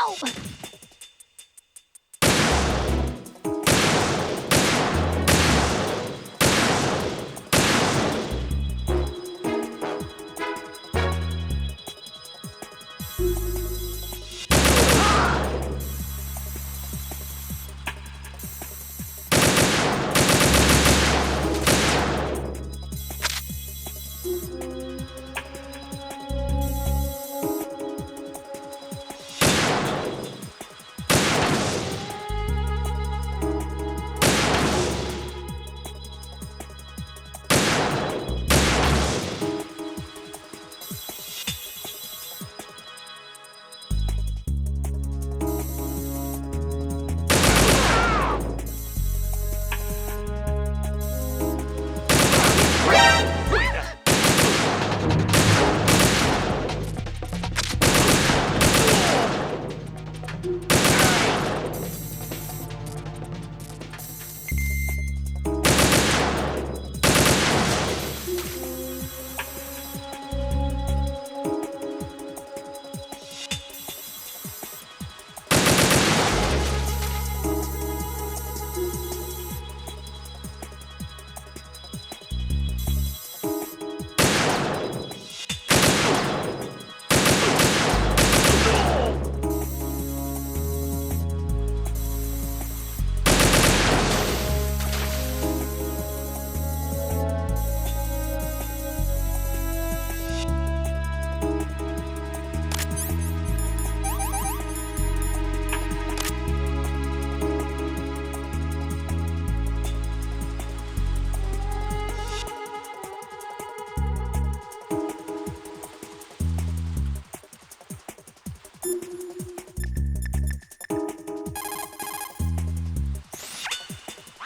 Ow!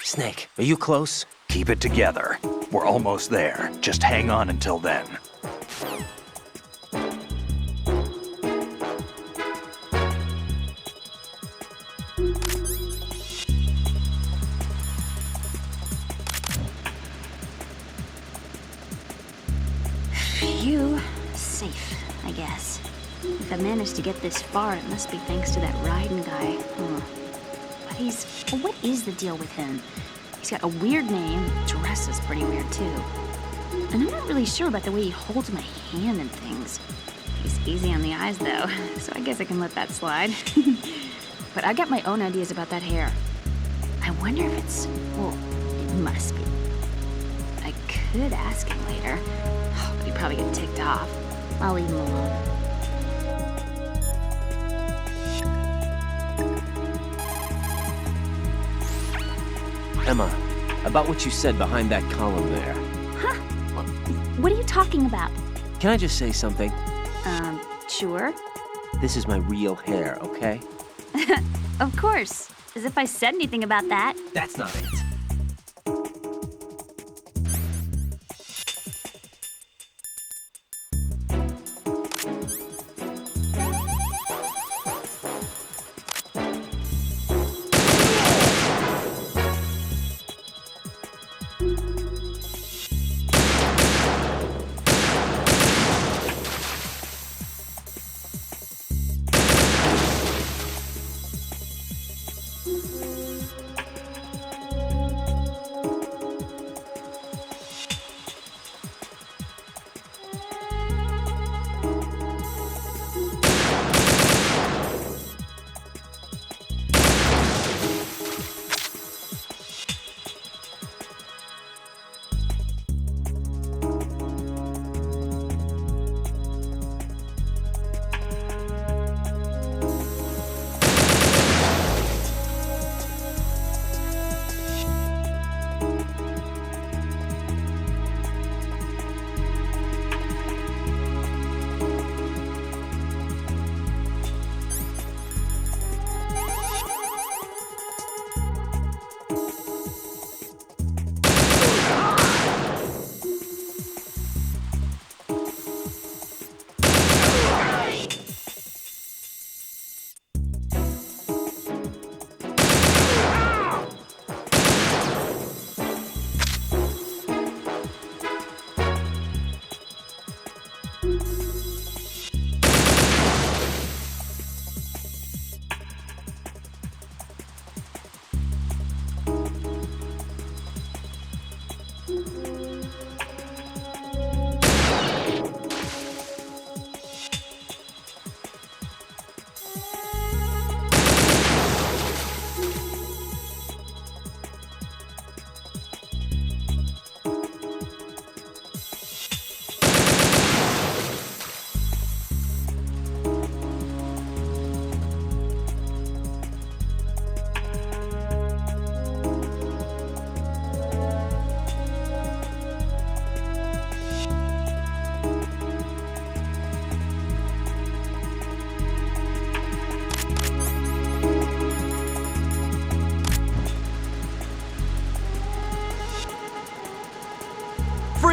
Snake, are you close? Keep it together. We're almost there. Just hang on until then. Phew. Safe, I guess. If I managed to get this far, it must be thanks to that Raiden guy. But what is the deal with him? He's got a weird name, dress is pretty weird too. And I'm not really sure about the way he holds my hand and things. He's easy on the eyes though, so I guess I can let that slide. But I got my own ideas about that hair. I wonder if it's, well, it must be. I could ask him later, but he'd probably get ticked off. I'll leave him alone. Emma, about what you said behind that column there. Huh? What are you talking about? Can I just say something? Sure. This is my real hair, okay? Of course. As if I said anything about that. That's not it.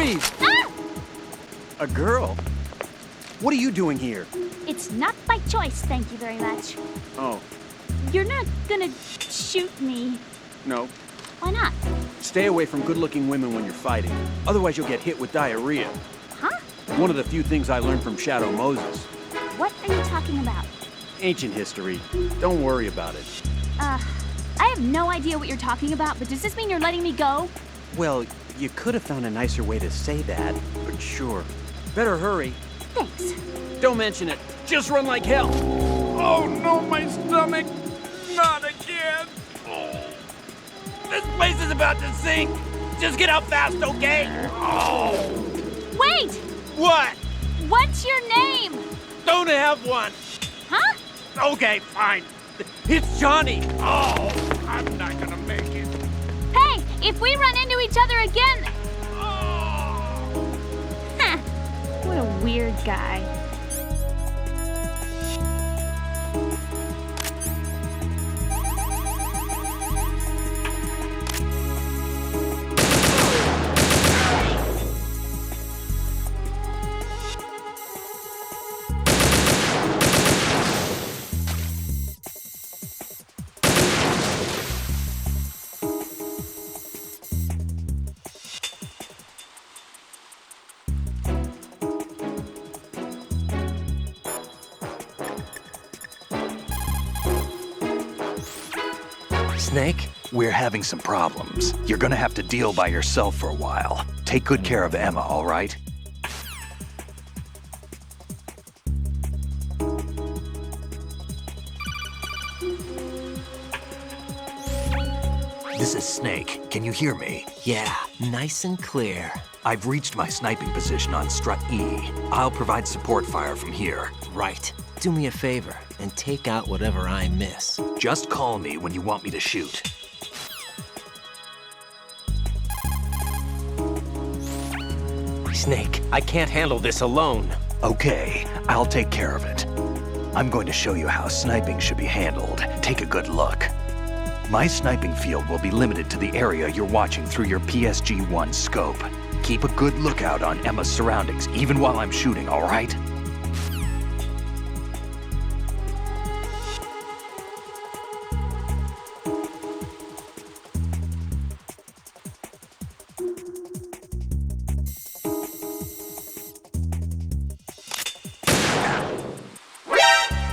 Freeze! Ah! A girl? What are you doing here? It's not by choice, thank you very much. Oh, You're not gonna shoot me. no. Why not? Stay away from good-looking women when you're fighting. Otherwise, you'll get hit with diarrhea. Huh? One of the few things I learned from Shadow Moses. What are you talking about? Ancient history. Don't worry about it. I have no idea what you're talking about, but does this mean you're letting me go? Well, you could have found a nicer way to say that, but sure. Better hurry. Thanks. Don't mention it. Just run like hell. Oh no, my stomach! Not again! Oh. This place is about to sink! Just get out fast, okay? Oh! Wait! What? What's your name? Don't have one! Huh? Okay, fine. It's Johnny! Oh, I'm not gonna make it. Hey, if we run into each other again... Oh. Huh. What a weird guy. Snake, we're having some problems. You're gonna have to deal by yourself for a while. Take good care of Emma, all right? This is Snake. Can you hear me? Yeah, nice and clear. I've reached my sniping position on Strut E. I'll provide support fire from here. Right. Do me a favor and take out whatever I miss. Just call me when you want me to shoot. Snake, I can't handle this alone. Okay, I'll take care of it. I'm going to show you how sniping should be handled. Take a good look. My sniping field will be limited to the area you're watching through your PSG-1 scope. Keep a good lookout on Emma's surroundings, even while I'm shooting, all right?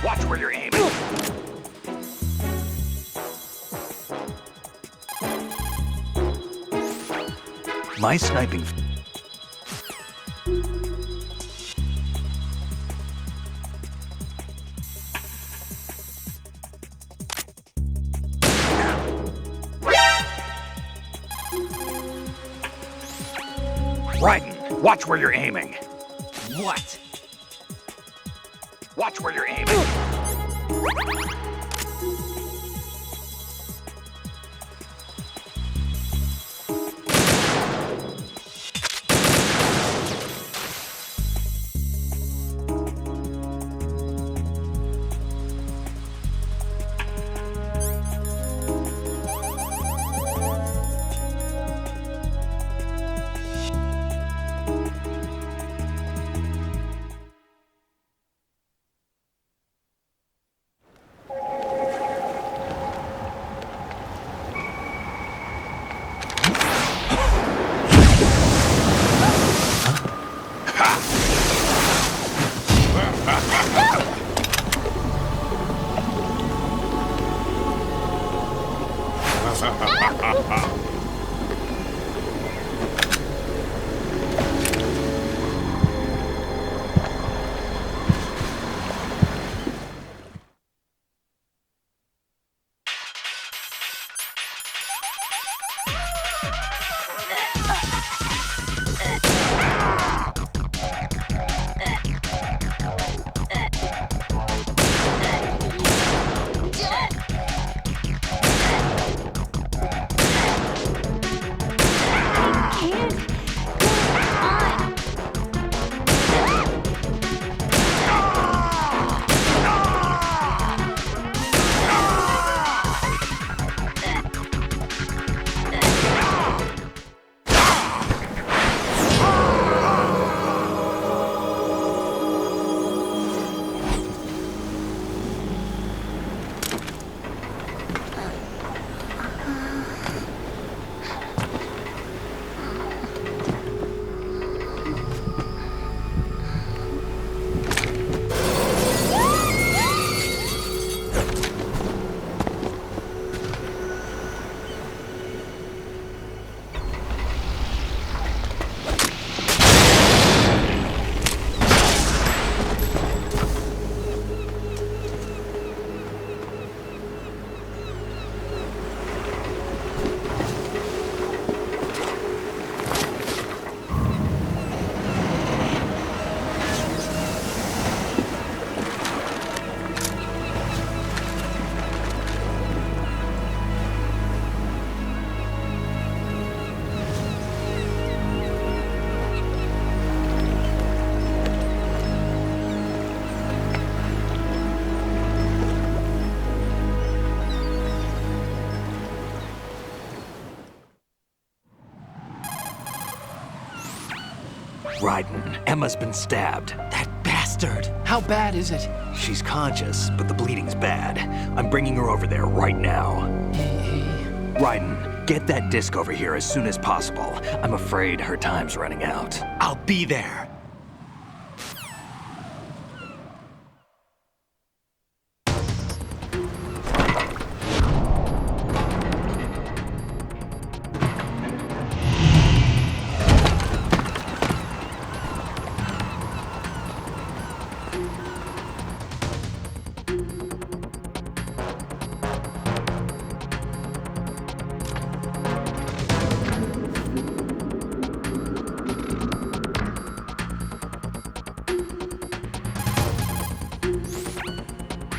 Watch where you're aiming. My sniping... Raiden, watch where you're aiming. What? Watch where you're aiming. Raiden, Emma's been stabbed. That bastard! How bad is it? She's conscious, but the bleeding's bad. I'm bringing her over there right now. Raiden, get that disc over here as soon as possible. I'm afraid her time's running out. I'll be there.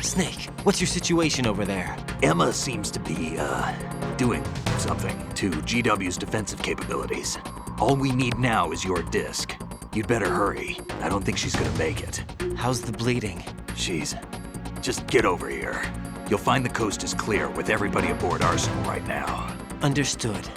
Snake, what's your situation over there? Emma seems to be, doing something to GW's defensive capabilities. All we need now is your disc. You'd better hurry. I don't think she's gonna make it. How's the bleeding? Just get over here. You'll find the coast is clear with everybody aboard Arsenal right now. Understood.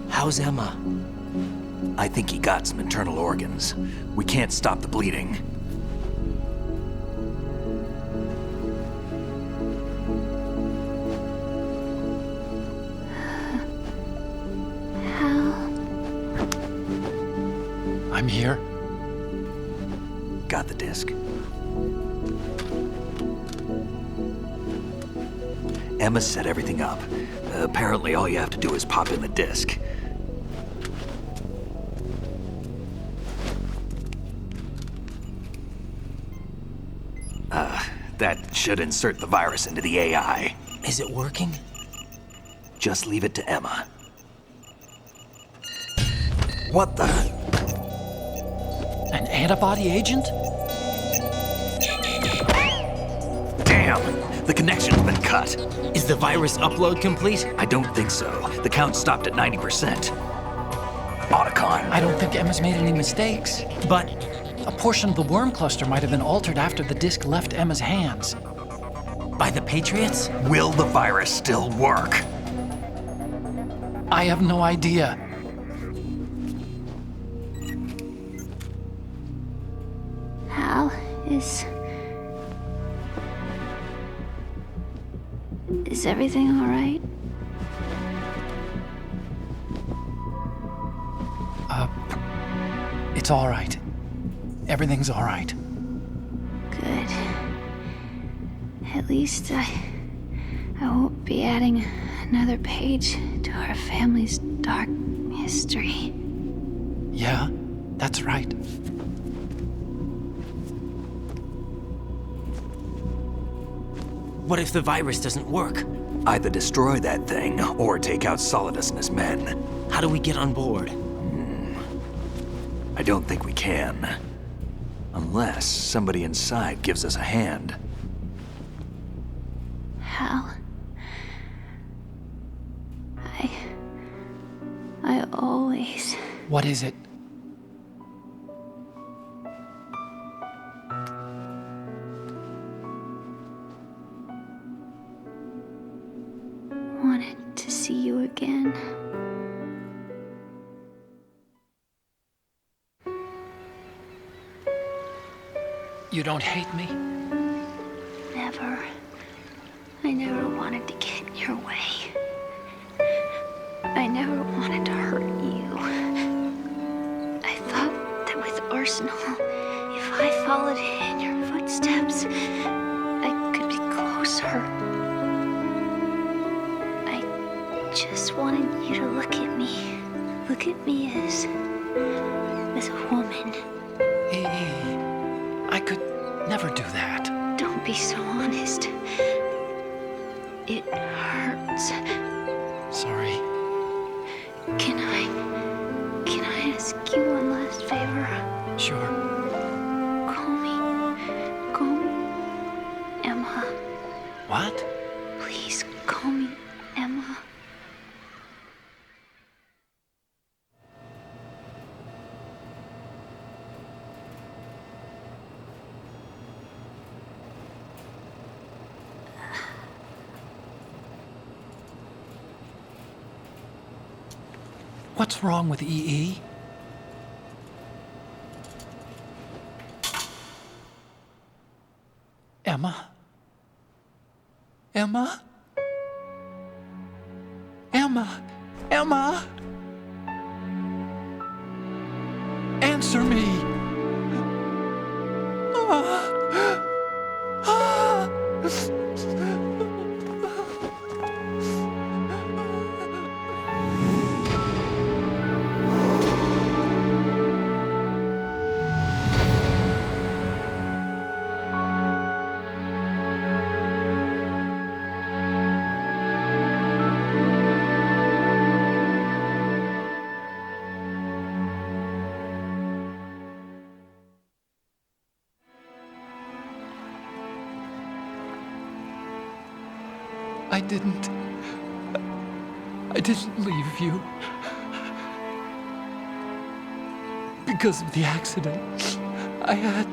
How's Emma? I think he got some internal organs. We can't stop the bleeding. I'm here. Got the disc. Emma set everything up. Apparently all you have to do is pop in the disc. That should insert the virus into the AI. Is it working? Just leave it to Emma. What the? An antibody agent? Damn! The connection's been cut. Is the virus upload complete? I don't think so. The count stopped at 90%. Otacon. I don't think Emma's made any mistakes. But A portion of the worm cluster might have been altered after the disc left Emma's hands. by the Patriots? Will the virus still work? I have no idea. Is everything all right? It's all right. Everything's all right. Good. At least I won't be adding another page to our family's dark history. Yeah, that's right. What if the virus doesn't work? Either destroy that thing, or take out Solidus and his men. How do we get on board? I don't think we can. Unless somebody inside gives us a hand. Hal. I always... What is it? wanted to see you again. You don't hate me? Never. I never wanted to get in your way. I never wanted to hurt you. I thought that with Arsenal, if I followed in your footsteps, I could be closer. I just wanted you to look at me. Look at me as a woman. I could never do that. Don't be so honest. It hurts. Sorry. Can I ask you one last favor? Sure. Call me Emma. What? Please call me Emma. What's wrong with EE? Emma? Emma? Emma? Emma? Answer me! I didn't leave you. Because of the accident, I had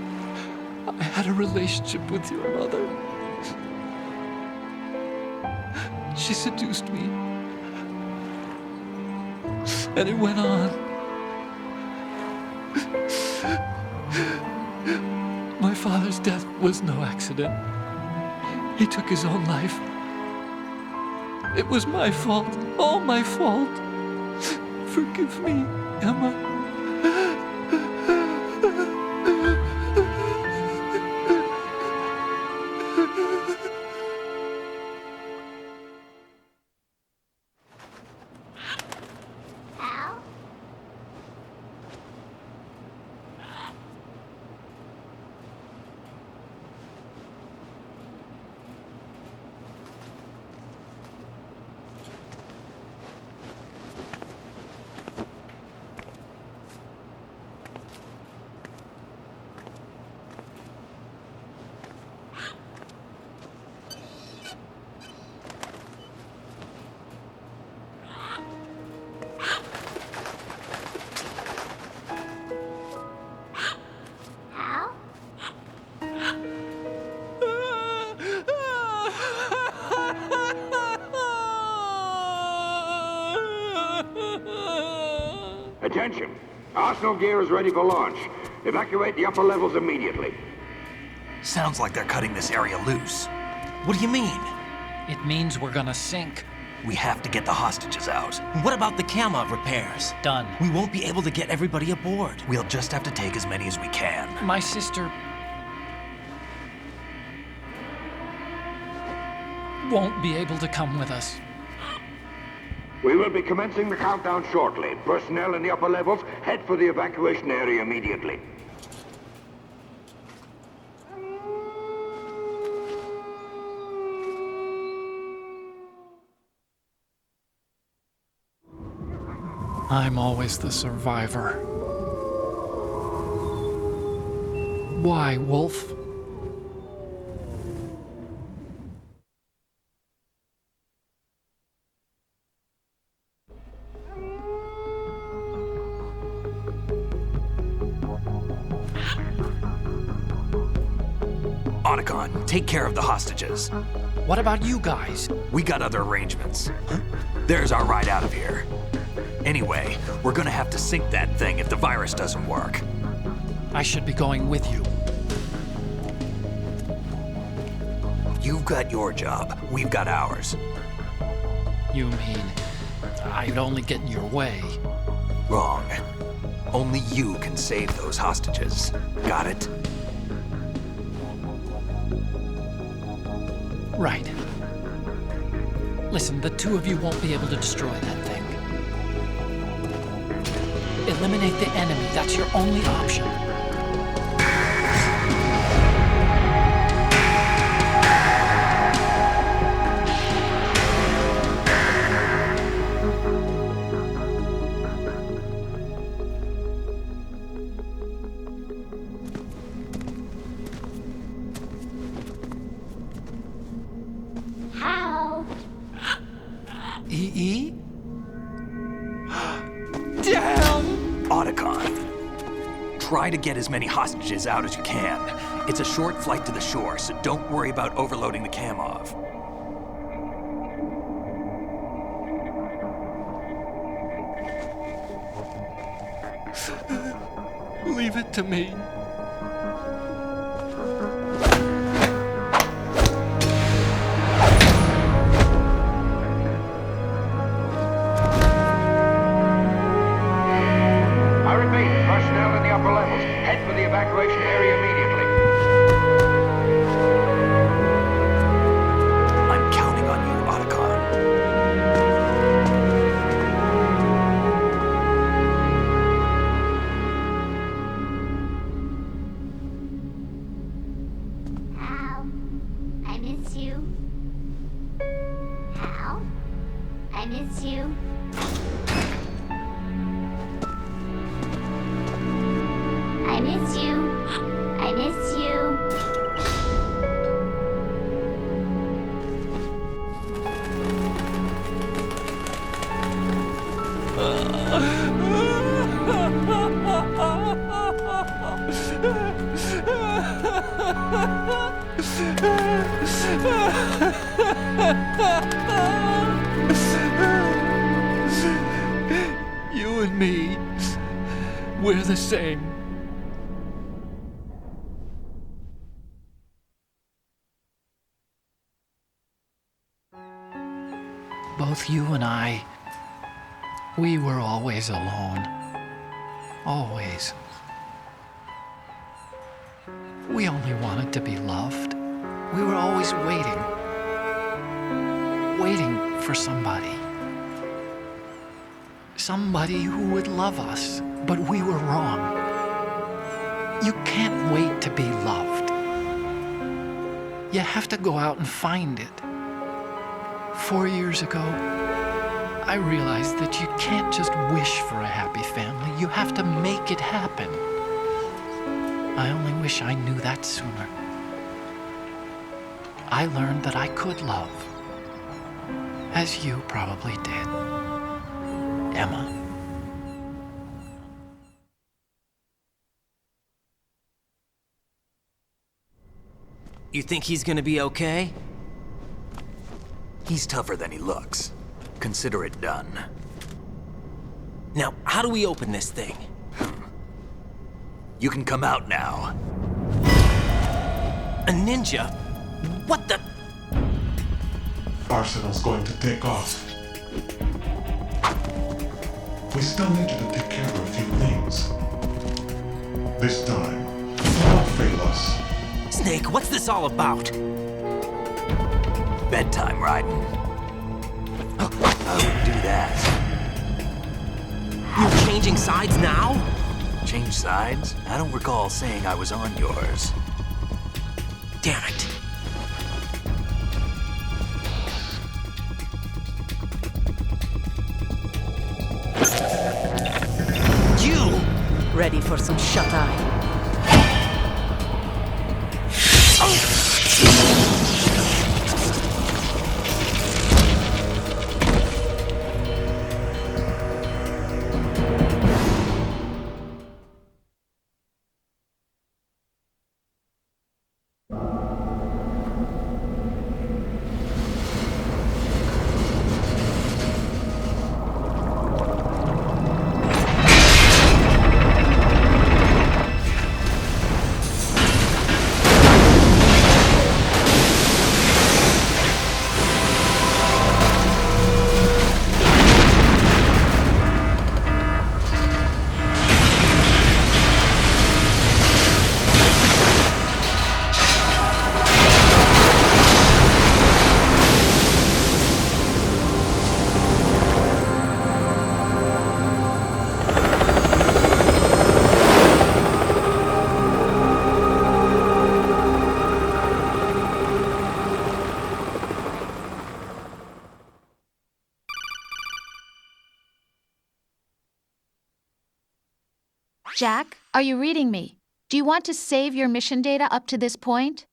a relationship with your mother. She seduced me. And it went on. My father's death was no accident. He took his own life. It was my fault, all my fault. Forgive me, Emma. Attention! Arsenal gear is ready for launch. Evacuate the upper levels immediately. Sounds like they're cutting this area loose. What do you mean? It means we're gonna sink. We have to get the hostages out. What about the camo repairs? Done. We won't be able to get everybody aboard. We'll just have to take as many as we can. My sister won't be able to come with us. We will be commencing the countdown shortly. Personnel in the upper levels, head for the evacuation area immediately. I'm always the survivor. Why, Wolf? Otacon, take care of the hostages. What about you guys? We got other arrangements. There's our ride out of here. Anyway, we're gonna have to sink that thing if the virus doesn't work. I should be going with you. You've got your job, we've got ours. You mean I'd only get in your way? Wrong. Only you can save those hostages. Got it? Right. Listen, the two of you won't be able to destroy that thing. Eliminate the enemy. That's your only option. How? EE? Damn! Otacon. Try to get as many hostages out as you can. It's a short flight to the shore, so don't worry about overloading the Kamov. Leave it to me. I repeat, personnel in the upper levels, head for the evacuation area immediately. I'm counting on you, Otacon. Hal, I miss you. Hal, I miss you. I miss you. I miss you. You and me, we're the same. Both you and I, we were always alone. Always. We only wanted to be loved. We were always waiting. Waiting for somebody. Somebody who would love us, but we were wrong. You can't wait to be loved. You have to go out and find it. 4 years ago, I realized that you can't just wish for a happy family. You have to make it happen. I only wish I knew that sooner. I learned that I could love, as you probably did, Emma. You think he's gonna be okay? He's tougher than he looks. Consider it done. Now, how do we open this thing? You can come out now. A ninja? What the? Arsenal's going to take off. We still need you to take care of a few things. This time, do not fail us. Snake, what's this all about? Bedtime, Raiden. I would do that. You're changing sides now? Change sides? I don't recall saying I was on yours. Damn it. You! Ready for some shut-eye? Jack, are you reading me? Do you want to save your mission data up to this point?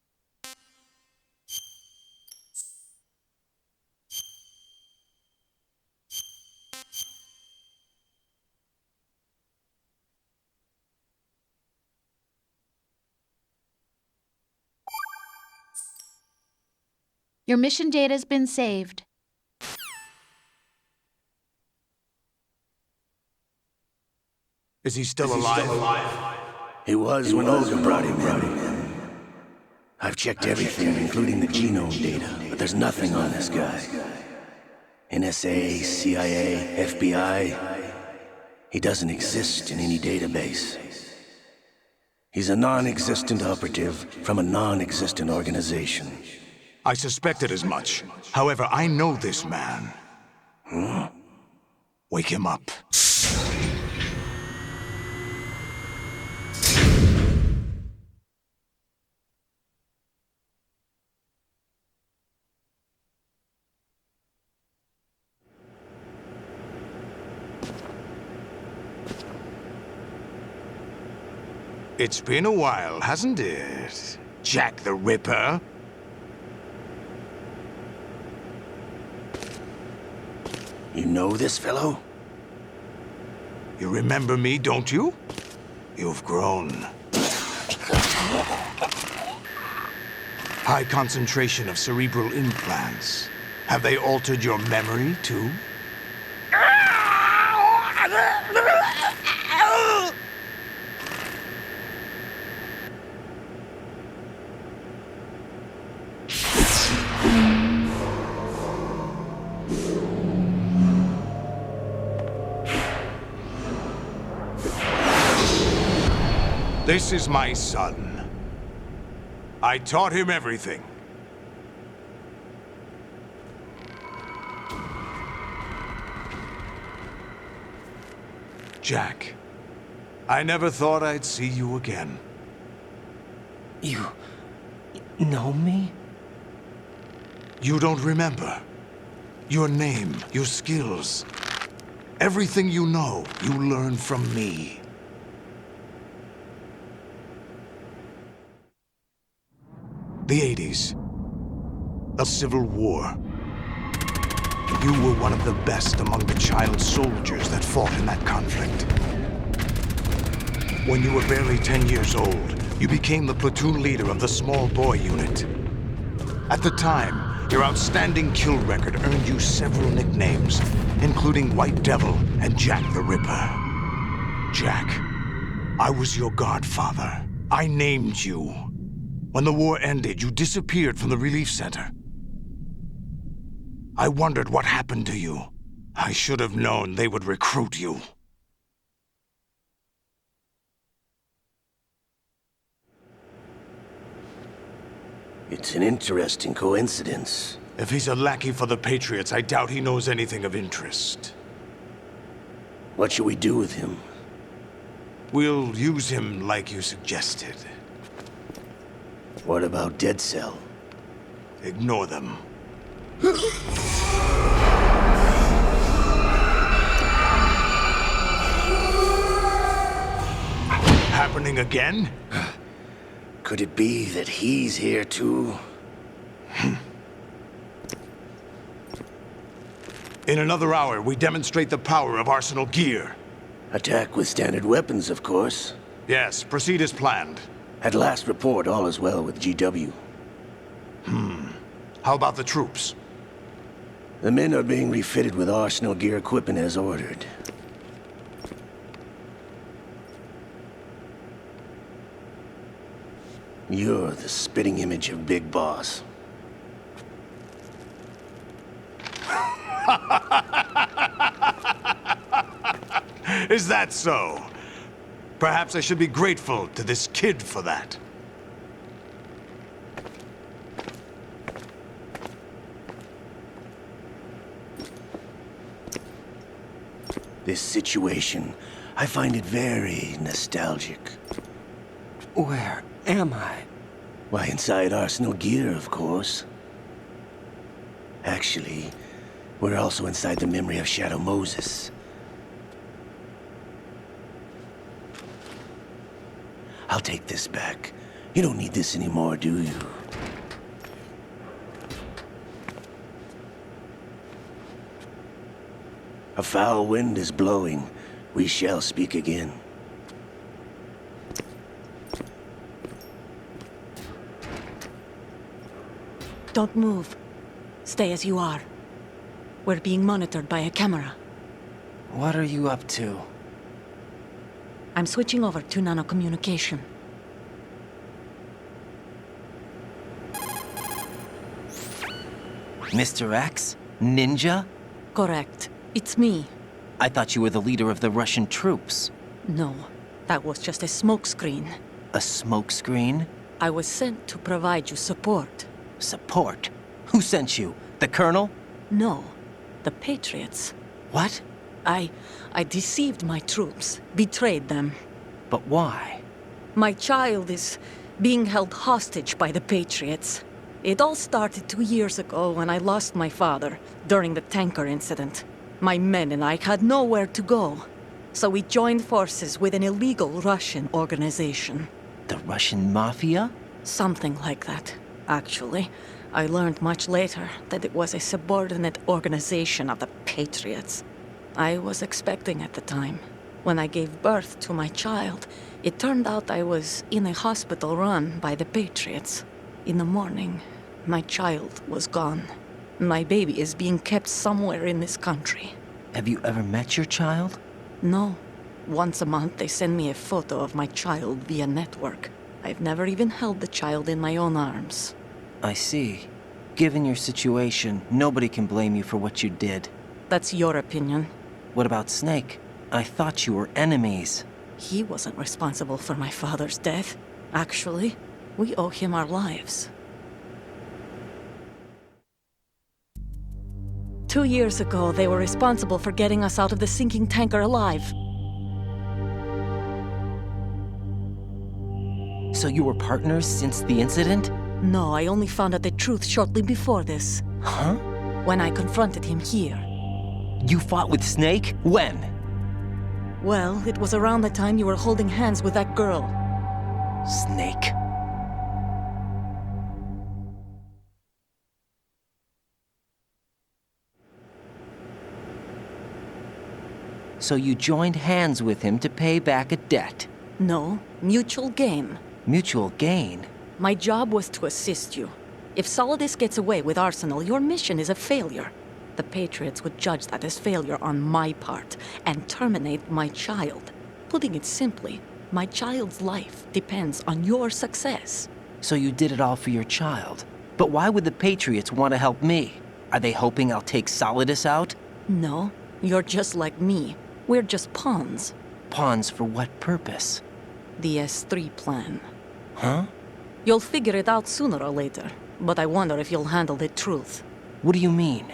Your mission data's been saved. Is he still alive? He was when Olga brought him in. I've checked everything, including the genome data, but there's nothing on this guy. NSA, CIA, FBI. He doesn't exist in any database. He's a non-existent operative from a non-existent organization. I suspected as much. However, I know this man. Huh? Wake him up. It's been a while, hasn't it? Jack the Ripper? You know this fellow? You remember me, don't you? You've grown. High concentration of cerebral implants. Have they altered your memory, too? This is my son. I taught him everything. Jack, I never thought I'd see you again. You know me? You don't remember. Your name, your skills. Everything you know, you learned from me. The 80s. A civil war. You were one of the best among the child soldiers that fought in that conflict. When you were barely 10 years old, you became the platoon leader of the small boy unit. At the time, your outstanding kill record earned you several nicknames, including White Devil and Jack the Ripper. Jack, I was your godfather. I named you. When the war ended, you disappeared from the relief center. I wondered what happened to you. I should have known they would recruit you. It's an interesting coincidence. If he's a lackey for the Patriots, I doubt he knows anything of interest. What should we do with him? We'll use him like you suggested. What about Dead Cell? Ignore them. Happening again? Could it be that he's here too? In another hour, we demonstrate the power of Arsenal gear. Attack with standard weapons, of course. Yes, proceed as planned. At last report, all is well with GW. How about the troops? The men are being refitted with Arsenal gear equipment as ordered. You're the spitting image of Big Boss. Is that so? Perhaps I should be grateful to this kid for that. This situation, I find it very nostalgic. Where am I? Why, inside Arsenal gear, of course. Actually, we're also inside the memory of Shadow Moses. I'll take this back. You don't need this anymore, do you? A foul wind is blowing. We shall speak again. Don't move. Stay as you are. We're being monitored by a camera. What are you up to? I'm switching over to nanocommunication. Mr. X? Ninja? Correct. It's me. I thought you were the leader of the Russian troops. No, that was just a smokescreen. A smokescreen? I was sent to provide you support. Support? Who sent you? The Colonel? No, the Patriots. What? I deceived my troops, betrayed them. But why? My child is being held hostage by the Patriots. It all started 2 years ago when I lost my father during the tanker incident. My men and I had nowhere to go, so we joined forces with an illegal Russian organization. The Russian Mafia? Something like that, actually. I learned much later that it was a subordinate organization of the Patriots. I was expecting at the time. When I gave birth to my child, it turned out I was in a hospital run by the Patriots. In the morning, my child was gone. My baby is being kept somewhere in this country. Have you ever met your child? No. Once a month, they send me a photo of my child via network. I've never even held the child in my own arms. I see. Given your situation, nobody can blame you for what you did. That's your opinion. What about Snake? I thought you were enemies. He wasn't responsible for my father's death. Actually, we owe him our lives. 2 years ago, they were responsible for getting us out of the sinking tanker alive. So you were partners since the incident? No, I only found out the truth shortly before this. Huh? When I confronted him here. You fought with Snake? When? Well, it was around the time you were holding hands with that girl. Snake. So you joined hands with him to pay back a debt? No, mutual gain. Mutual gain? My job was to assist you. If Solidus gets away with Arsenal, your mission is a failure. The Patriots would judge that as failure on my part and terminate my child. Putting it simply, my child's life depends on your success. So you did it all for your child. But why would the Patriots want to help me? Are they hoping I'll take Solidus out? No, you're just like me. We're just pawns. Pawns for what purpose? The S3 plan. Huh? You'll figure it out sooner or later, but I wonder if you'll handle the truth. What do you mean?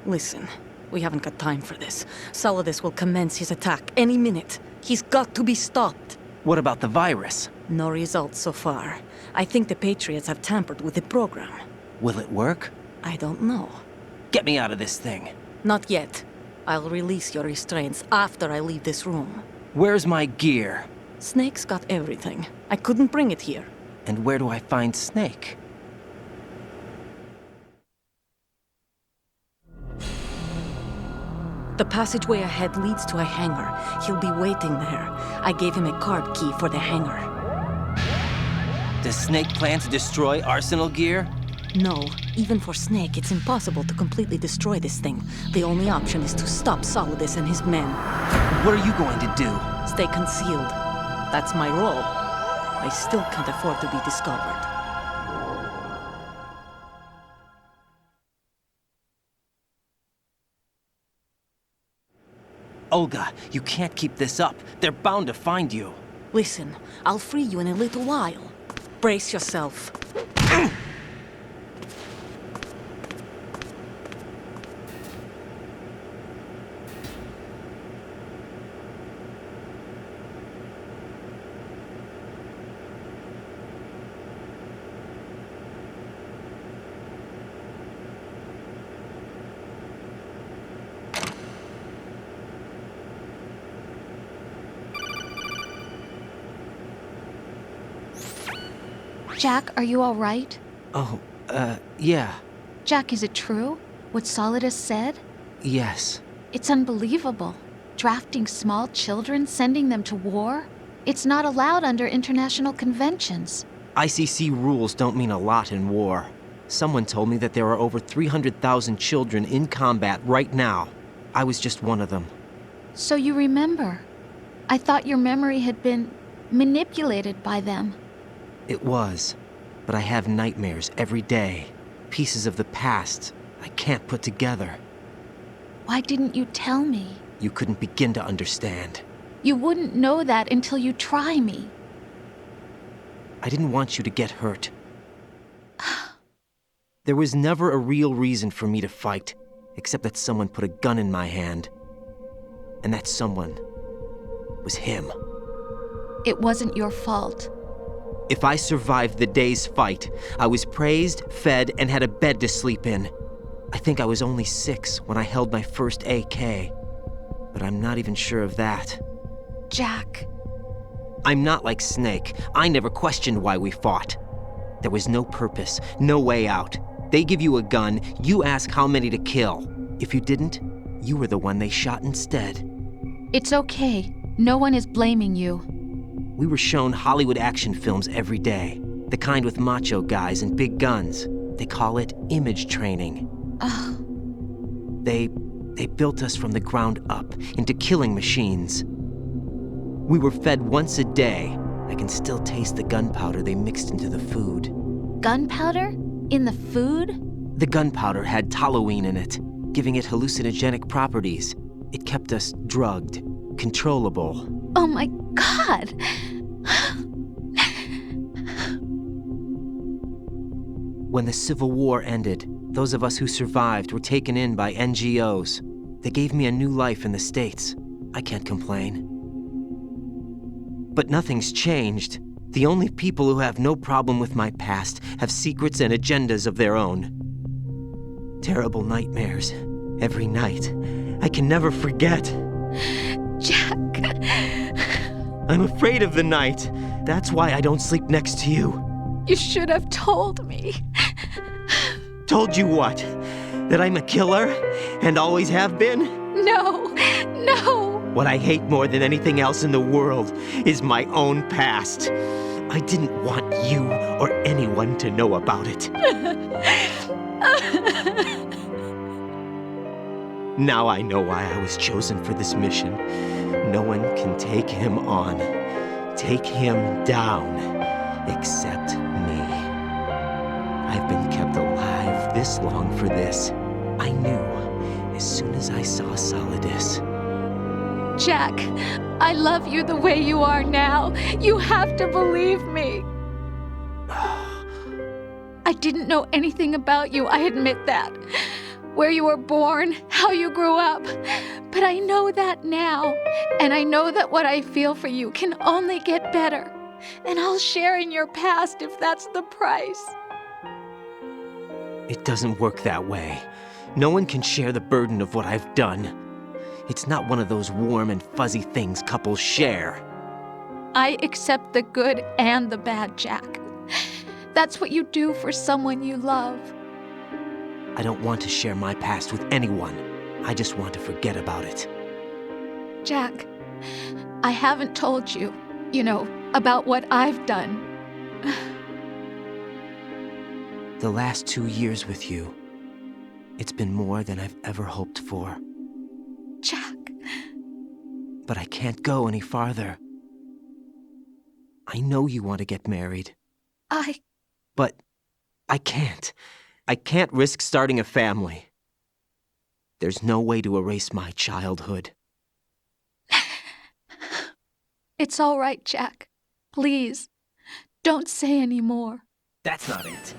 Listen, we haven't got time for this. Solidus will commence his attack any minute. He's got to be stopped. What about the virus? No results so far. I think the Patriots have tampered with the program. Will it work? I don't know. Get me out of this thing. Not yet. I'll release your restraints after I leave this room. Where's my gear? Snake's got everything. I couldn't bring it here. And where do I find Snake? The passageway ahead leads to a hangar. He'll be waiting there. I gave him a card key for the hangar. Does Snake plan to destroy Arsenal gear? No, even for Snake, it's impossible to completely destroy this thing. The only option is to stop Solidus and his men. What are you going to do? Stay concealed. That's my role. I still can't afford to be discovered. Olga, you can't keep this up. They're bound to find you. Listen, I'll free you in a little while. Brace yourself. Jack, are you all right? Oh, yeah. Jack, is it true? What Solidus said? Yes. It's unbelievable. Drafting small children, sending them to war? It's not allowed under international conventions. ICC rules don't mean a lot in war. Someone told me that there are over 300,000 children in combat right now. I was just one of them. So you remember. I thought your memory had been manipulated by them. It was, but I have nightmares every day. Pieces of the past I can't put together. Why didn't you tell me? You couldn't begin to understand. You wouldn't know that until you try me. I didn't want you to get hurt. There was never a real reason for me to fight, except that someone put a gun in my hand. And that someone was him. It wasn't your fault. If I survived the day's fight, I was praised, fed, and had a bed to sleep in. I think I was only 6 when I held my first AK. But I'm not even sure of that. Jack. I'm not like Snake. I never questioned why we fought. There was no purpose, no way out. They give you a gun, you ask how many to kill. If you didn't, you were the one they shot instead. It's okay. No one is blaming you. We were shown Hollywood action films every day. The kind with macho guys and big guns. They call it image training. They built us from the ground up into killing machines. We were fed once a day. I can still taste the gunpowder they mixed into the food. Gunpowder? In the food? The gunpowder had toluene in it, giving it hallucinogenic properties. It kept us drugged, controllable. Oh my God! When the Civil War ended, those of us who survived were taken in by NGOs. They gave me a new life in the States. I can't complain. But nothing's changed. The only people who have no problem with my past have secrets and agendas of their own. Terrible nightmares. Every night. I can never forget. Jack. I'm afraid of the night. That's why I don't sleep next to you. You should have told me. Told you what? That I'm a killer? And always have been? No, no. What I hate more than anything else in the world is my own past. I didn't want you or anyone to know about it. Now I know why I was chosen for this mission. No one can take him on, take him down, except me. I've been kept alive this long for this. I knew as soon as I saw Solidus. Jack, I love you the way you are now. You have to believe me. I didn't know anything about you, I admit that. Where you were born, how you grew up. But I know that now. And I know that what I feel for you can only get better. And I'll share in your past if that's the price. It doesn't work that way. No one can share the burden of what I've done. It's not one of those warm and fuzzy things couples share. I accept the good and the bad, Jack. That's what you do for someone you love. I don't want to share my past with anyone. I just want to forget about it. Jack, I haven't told you, about what I've done. The last 2 years with you, it's been more than I've ever hoped for. Jack. But I can't go any farther. I know you want to get married. But I can't. I can't risk starting a family. There's no way to erase my childhood. It's all right, Jack. Please, don't say any more. That's not it.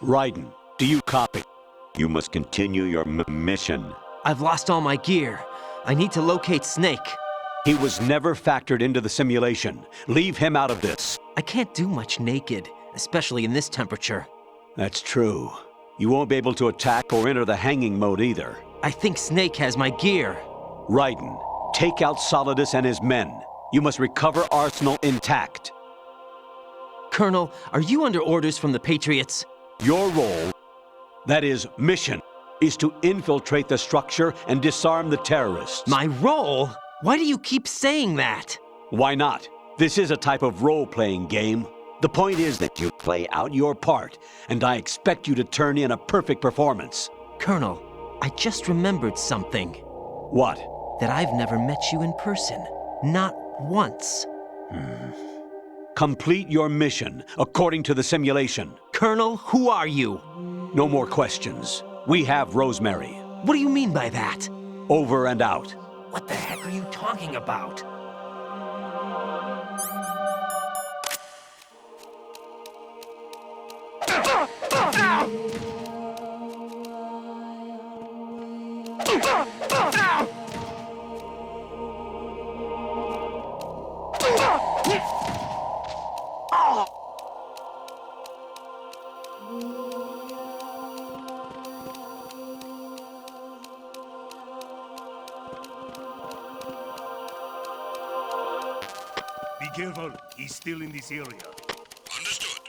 Raiden, do you copy? You must continue your mission. I've lost all my gear. I need to locate Snake. He was never factored into the simulation. Leave him out of this. I can't do much naked, especially in this temperature. That's true. You won't be able to attack or enter the hanging mode either. I think Snake has my gear. Raiden, take out Solidus and his men. You must recover Arsenal intact. Colonel, are you under orders from the Patriots? Your role, that is, mission, is to infiltrate the structure and disarm the terrorists. My role? Why do you keep saying that? Why not? This is a type of role-playing game. The point is that you play out your part, and I expect you to turn in a perfect performance. Colonel, I just remembered something. What? That I've never met you in person. Not once. Complete your mission according to the simulation. Colonel, who are you? No more questions. We have Rosemary. What do you mean by that? Over and out. What the heck are you talking about? Be careful. He's still in this area. Understood.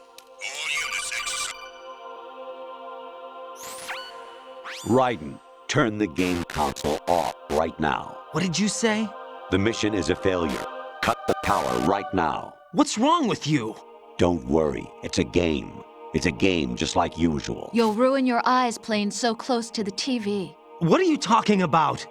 All units exercise. Raiden, turn the game console off right now. What did you say? The mission is a failure. Cut the power right now. What's wrong with you? Don't worry. It's a game. It's a game just like usual. You'll ruin your eyes playing so close to the TV. What are you talking about?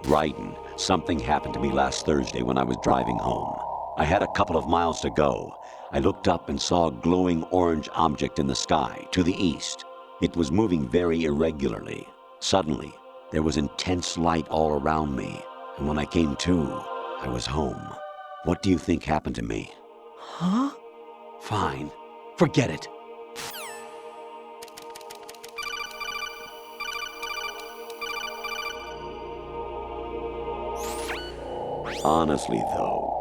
Raiden, something happened to me last Thursday when I was driving home. I had a couple of miles to go. I looked up and saw a glowing orange object in the sky, to the east. It was moving very irregularly. Suddenly, there was intense light all around me, and when I came to, I was home. What do you think happened to me? Huh? Fine. Forget it. Honestly, though,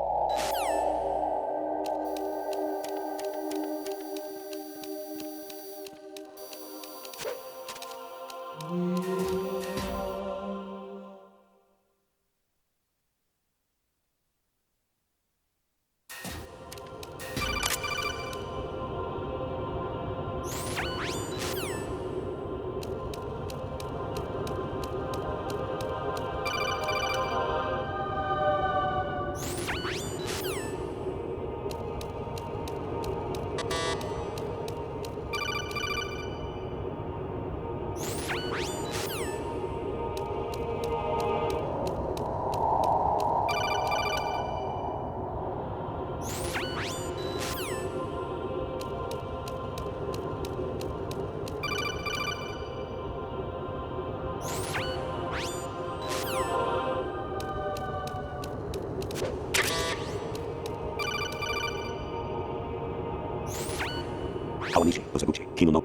Kawanishi, Osaguchi, Kino no.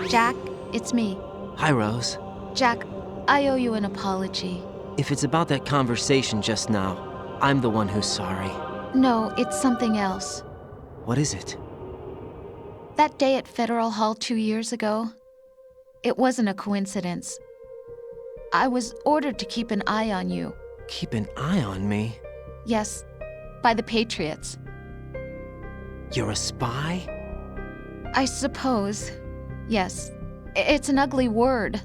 Jack, it's me. Hi, Rose. Jack, I owe you an apology. If it's about that conversation just now, I'm the one who's sorry. No, it's something else. What is it? That day at Federal Hall 2 years ago, it wasn't a coincidence. I was ordered to keep an eye on you. Keep an eye on me? Yes, by the Patriots. You're a spy? I suppose. Yes. It's an ugly word.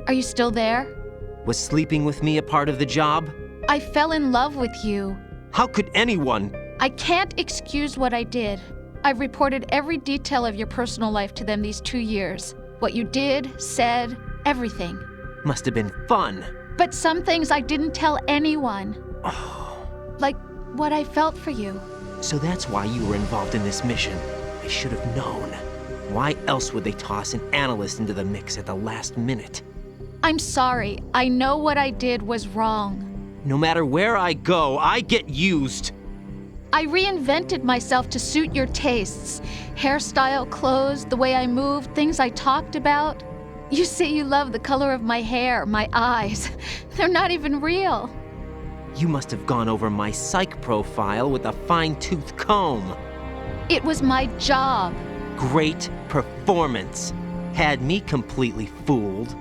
Are you still there? Was sleeping with me a part of the job? I fell in love with you. How could anyone? I can't excuse what I did. I've reported every detail of your personal life to them these 2 years. What you did, said, everything. Must have been fun. But some things I didn't tell anyone. Like what I felt for you. So that's why you were involved in this mission. I should have known. Why else would they toss an analyst into the mix at the last minute? I'm sorry. I know what I did was wrong. No matter where I go, I get used. I reinvented myself to suit your tastes. Hairstyle, clothes, the way I moved, things I talked about. You say you love the color of my hair, my eyes. They're not even real. You must have gone over my psych profile with a fine-tooth comb. It was my job. Great performance. Had me completely fooled.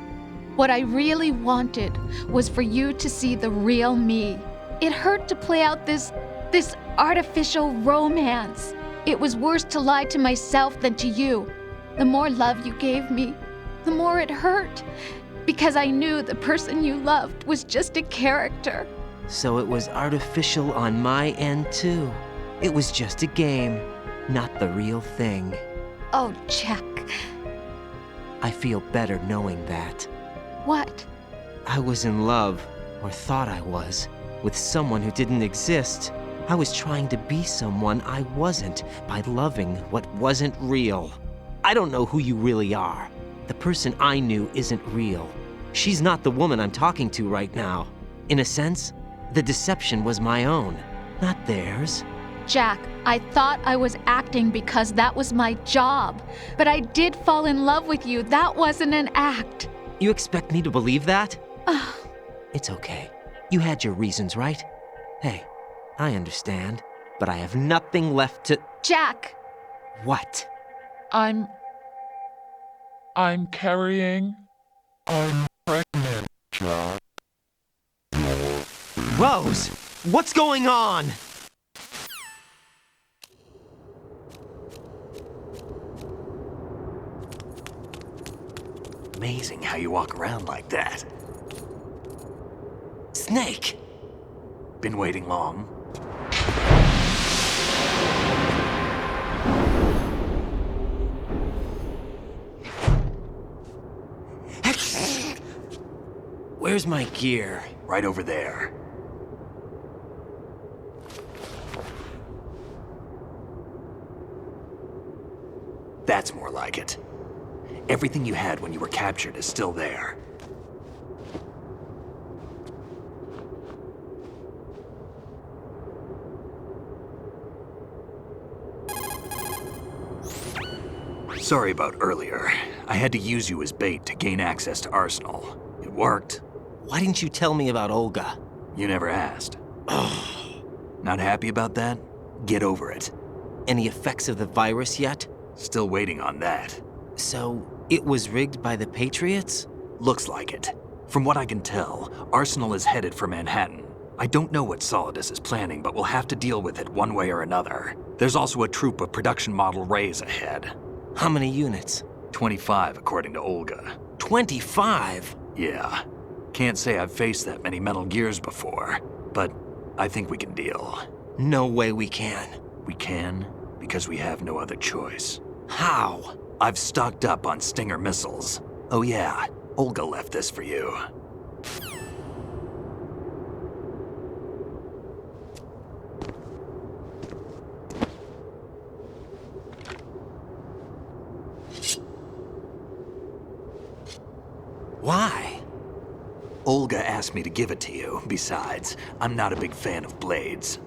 What I really wanted was for you to see the real me. It hurt to play out this artificial romance. It was worse to lie to myself than to you. The more love you gave me, the more it hurt. Because I knew the person you loved was just a character. So it was artificial on my end, too. It was just a game, not the real thing. Oh, Jack. I feel better knowing that. What? I was in love, or thought I was, with someone who didn't exist. I was trying to be someone I wasn't by loving what wasn't real. I don't know who you really are. The person I knew isn't real. She's not the woman I'm talking to right now. In a sense, the deception was my own, not theirs. Jack, I thought I was acting because that was my job. But I did fall in love with you. That wasn't an act. You expect me to believe that? It's okay. You had your reasons, right? Hey, I understand, but I have nothing left to... Jack! What? I'm carrying... I'm pregnant, Jack. Rose! What's going on? amazing how you walk around like that. Snake! Been waiting long? Where's my gear? Right over there. That's more like it. Everything you had when you were captured is still there. Sorry about earlier. I had to use you as bait to gain access to Arsenal. It worked. Why didn't you tell me about Olga? You never asked. Not happy about that? Get over it. Any effects of the virus yet? Still waiting on that. So, it was rigged by the Patriots? Looks like it. From what I can tell, Arsenal is headed for Manhattan. I don't know what Solidus is planning, but we'll have to deal with it one way or another. There's also a troop of production model Rays ahead. How many units? 25, according to Olga. 25? Yeah. Can't say I've faced that many Metal Gears before, but I think we can deal. No way we can. We can, because we have no other choice. How? I've stocked up on Stinger missiles. Oh yeah, Olga left this for you. Why? Olga asked me to give it to you. Besides, I'm not a big fan of blades.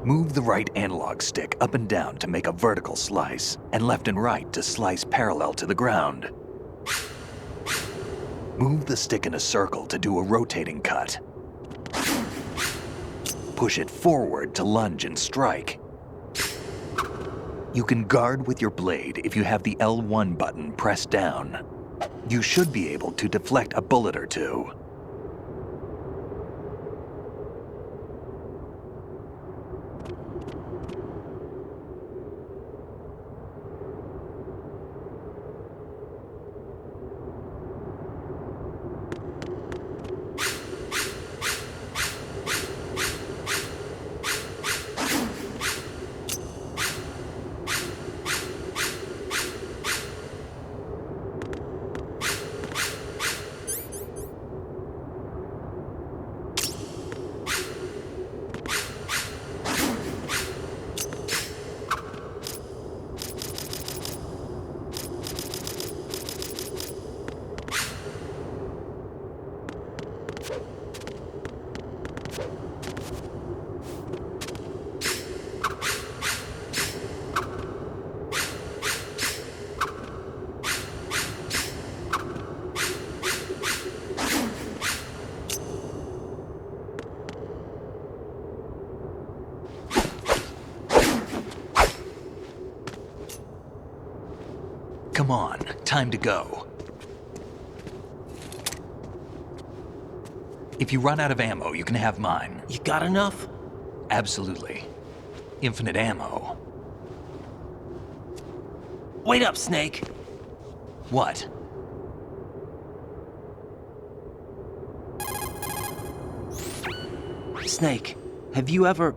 Move the right analog stick up and down to make a vertical slice, and left and right to slice parallel to the ground. Move the stick in a circle to do a rotating cut. Push it forward to lunge and strike. You can guard with your blade if you have the L1 button pressed down. You should be able to deflect a bullet or two. Come on, time to go. If you run out of ammo, you can have mine. You got enough? Absolutely. Infinite ammo. Wait up, Snake. What? Snake, have you ever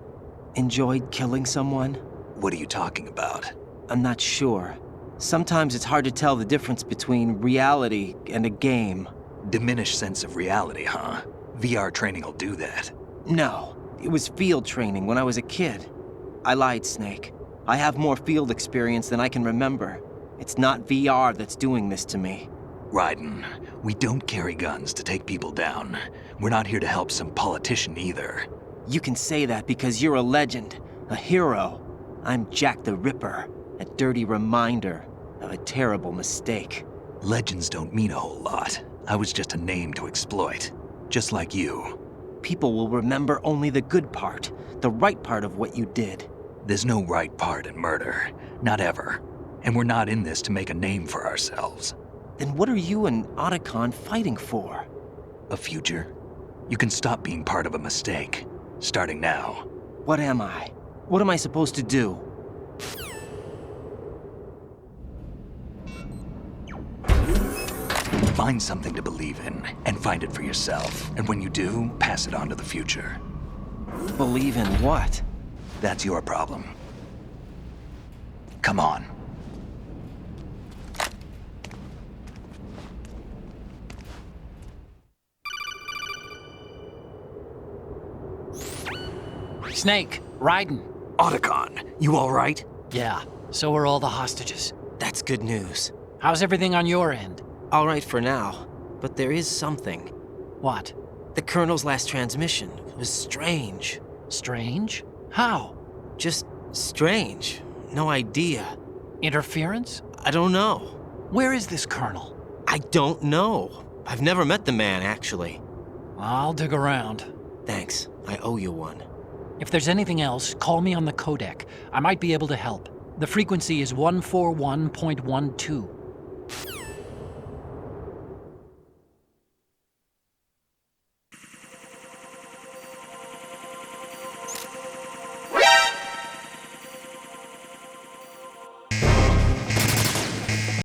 enjoyed killing someone? What are you talking about? I'm not sure. Sometimes it's hard to tell the difference between reality and a game. Diminished sense of reality, huh? VR training will do that. No, it was field training when I was a kid. I lied, Snake. I have more field experience than I can remember. It's not VR that's doing this to me. Raiden, we don't carry guns to take people down. We're not here to help some politician either. You can say that because you're a legend, a hero. I'm Jack the Ripper, a dirty reminder of a terrible mistake. Legends don't mean a whole lot. I was just a name to exploit, just like you. People will remember only the good part, the right part of what you did. There's no right part in murder, not ever. And we're not in this to make a name for ourselves. Then what are you and Otacon fighting for? A future. You can stop being part of a mistake, starting now. What am I? What am I supposed to do? Find something to believe in, and find it for yourself. And when you do, pass it on to the future. Believe in what? That's your problem. Come on. Snake, Raiden. Otacon, you all right? Yeah, so are all the hostages. That's good news. How's everything on your end? All right for now, but there is something. What? The Colonel's last transmission was strange. Strange? How? Just strange. No idea. Interference? I don't know. Where is this Colonel? I don't know. I've never met the man, actually. I'll dig around. Thanks. I owe you one. If there's anything else, call me on the codec. I might be able to help. The frequency is 141.12.